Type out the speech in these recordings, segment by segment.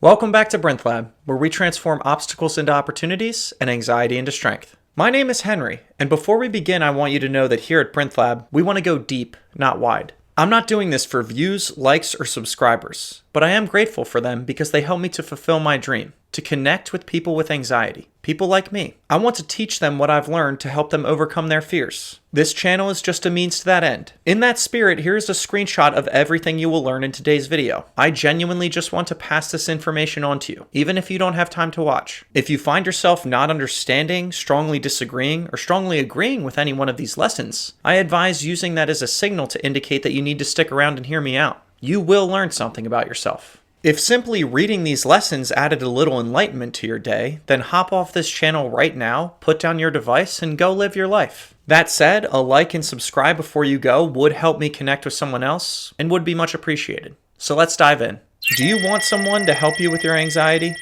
Welcome back to Brenth Lab, where we transform obstacles into opportunities and anxiety into strength. My name is Henry, and before we begin, I want you to know that here at Brenth Lab, we want to go deep, not wide. I'm not doing this for views, likes, or subscribers, but I am grateful for them because they help me to fulfill my dream, to connect with people with anxiety, people like me. I want to teach them what I've learned to help them overcome their fears. This channel is just a means to that end. In that spirit, here's a screenshot of everything you will learn in today's video. I genuinely just want to pass this information on to you, even if you don't have time to watch. If you find yourself not understanding, strongly disagreeing, or strongly agreeing with any one of these lessons, I advise using that as a signal to indicate that you need to stick around and hear me out. You will learn something about yourself. If simply reading these lessons added a little enlightenment to your day, then hop off this channel right now, put down your device, and go live your life. That said, a like and subscribe before you go would help me connect with someone else and would be much appreciated. So let's dive in. Do you want someone to help you with your anxiety?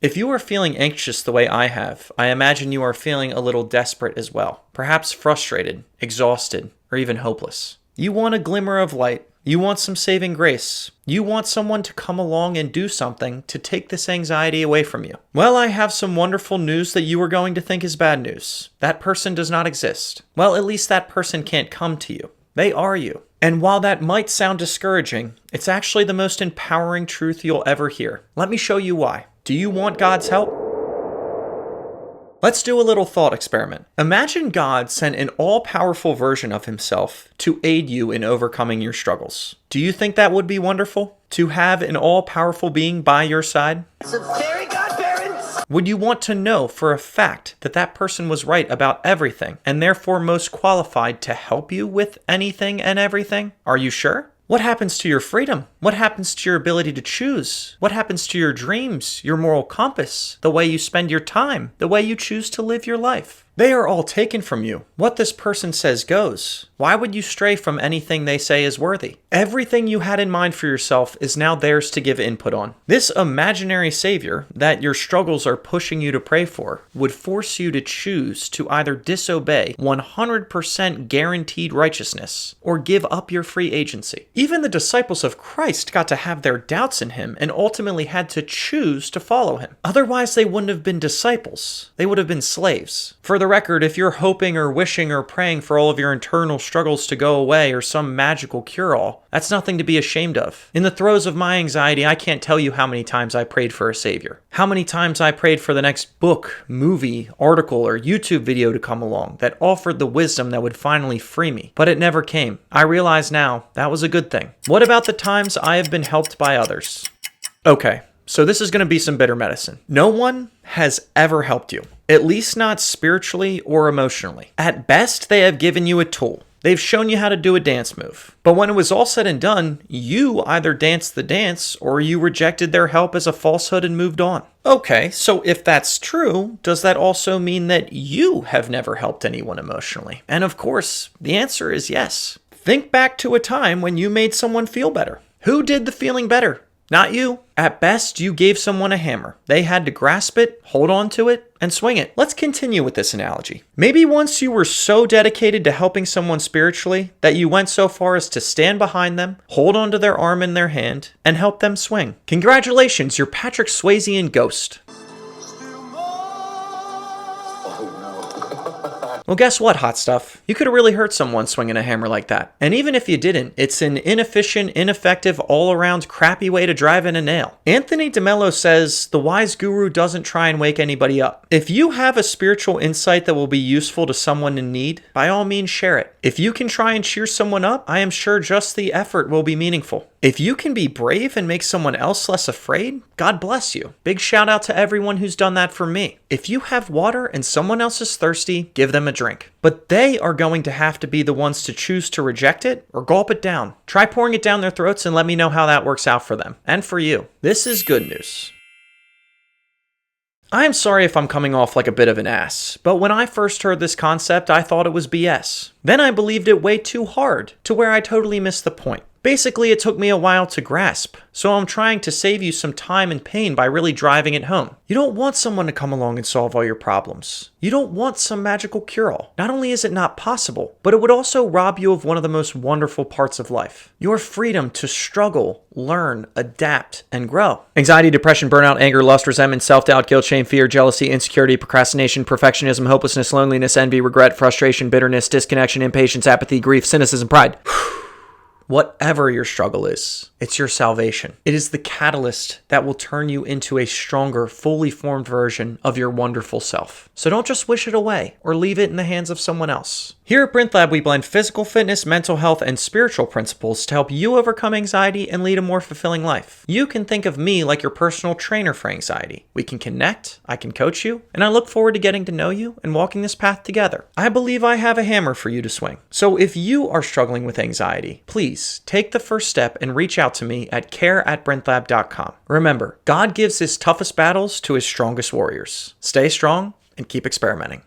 If you are feeling anxious the way I have, I imagine you are feeling a little desperate as well, perhaps frustrated, exhausted, or even hopeless. You want a glimmer of light. You want some saving grace. You want someone to come along and do something to take this anxiety away from you. Well, I have some wonderful news that you are going to think is bad news. That person does not exist. Well, at least that person can't come to you. They are you. And while that might sound discouraging, it's actually the most empowering truth you'll ever hear. Let me show you why. Do you want God's help? Let's do a little thought experiment. Imagine God sent an all-powerful version of himself to aid you in overcoming your struggles. Do you think that would be wonderful? To have an all-powerful being by your side? Some fairy godparents! Would you want to know for a fact that that person was right about everything and therefore most qualified to help you with anything and everything? Are you sure? What happens to your freedom? What happens to your ability to choose? What happens to your dreams, your moral compass, the way you spend your time, the way you choose to live your life? They are all taken from you. What this person says goes. Why would you stray from anything they say is worthy? Everything you had in mind for yourself is now theirs to give input on. This imaginary savior that your struggles are pushing you to pray for would force you to choose to either disobey 100% guaranteed righteousness or give up your free agency. Even the disciples of Christ got to have their doubts in him and ultimately had to choose to follow him. Otherwise, they wouldn't have been disciples. They would have been slaves. For the record, if you're hoping or wishing or praying for all of your internal struggles to go away or some magical cure-all, that's nothing to be ashamed of. In the throes of my anxiety, I can't tell you how many times I prayed for a savior. How many times I prayed for the next book, movie, article, or YouTube video to come along that offered the wisdom that would finally free me. But it never came. I realize now that was a good thing. What about the times I have been helped by others? Okay. So this is going to be some bitter medicine. No one has ever helped you, at least not spiritually or emotionally. At best, they have given you a tool. They've shown you how to do a dance move. But when it was all said and done, you either danced the dance or you rejected their help as a falsehood and moved on. Okay, so if that's true, does that also mean that you have never helped anyone emotionally? And of course, the answer is yes. Think back to a time when you made someone feel better. Who did the feeling better? Not you. At best, you gave someone a hammer. They had to grasp it, hold on to it, and swing it. Let's continue with this analogy. Maybe once you were so dedicated to helping someone spiritually that you went so far as to stand behind them, hold onto their arm in their hand, and help them swing. Congratulations, you're Patrick Swayze in Ghost. Well, guess what, hot stuff? You could have really hurt someone swinging a hammer like that. And even if you didn't, it's an inefficient, ineffective, all-around crappy way to drive in a nail. Anthony DeMello says, the wise guru doesn't try and wake anybody up. If you have a spiritual insight that will be useful to someone in need, by all means share it. If you can try and cheer someone up, I am sure just the effort will be meaningful. If you can be brave and make someone else less afraid, God bless you. Big shout out to everyone who's done that for me. If you have water and someone else is thirsty, give them a drink. But they are going to have to be the ones to choose to reject it or gulp it down. Try pouring it down their throats and let me know how that works out for them. And for you. This is good news. I am sorry if I'm coming off like a bit of an ass, but when I first heard this concept, I thought it was BS. Then I believed it way too hard, to where I totally missed the point. Basically, it took me a while to grasp, so I'm trying to save you some time and pain by really driving it home. You don't want someone to come along and solve all your problems. You don't want some magical cure-all. Not only is it not possible, but it would also rob you of one of the most wonderful parts of life: your freedom to struggle, learn, adapt, and grow. Anxiety, depression, burnout, anger, lust, resentment, self-doubt, guilt, shame, fear, jealousy, insecurity, procrastination, perfectionism, hopelessness, loneliness, envy, regret, frustration, bitterness, disconnection, impatience, apathy, grief, cynicism, pride. Whatever your struggle is, it's your salvation. It is the catalyst that will turn you into a stronger, fully formed version of your wonderful self. So don't just wish it away or leave it in the hands of someone else. Here at Brinth Lab, we blend physical fitness, mental health, and spiritual principles to help you overcome anxiety and lead a more fulfilling life. You can think of me like your personal trainer for anxiety. We can connect, I can coach you, and I look forward to getting to know you and walking this path together. I believe I have a hammer for you to swing. So if you are struggling with anxiety, please take the first step and reach out to me at care@brintlab.com. Remember, God gives his toughest battles to his strongest warriors. Stay strong and keep experimenting.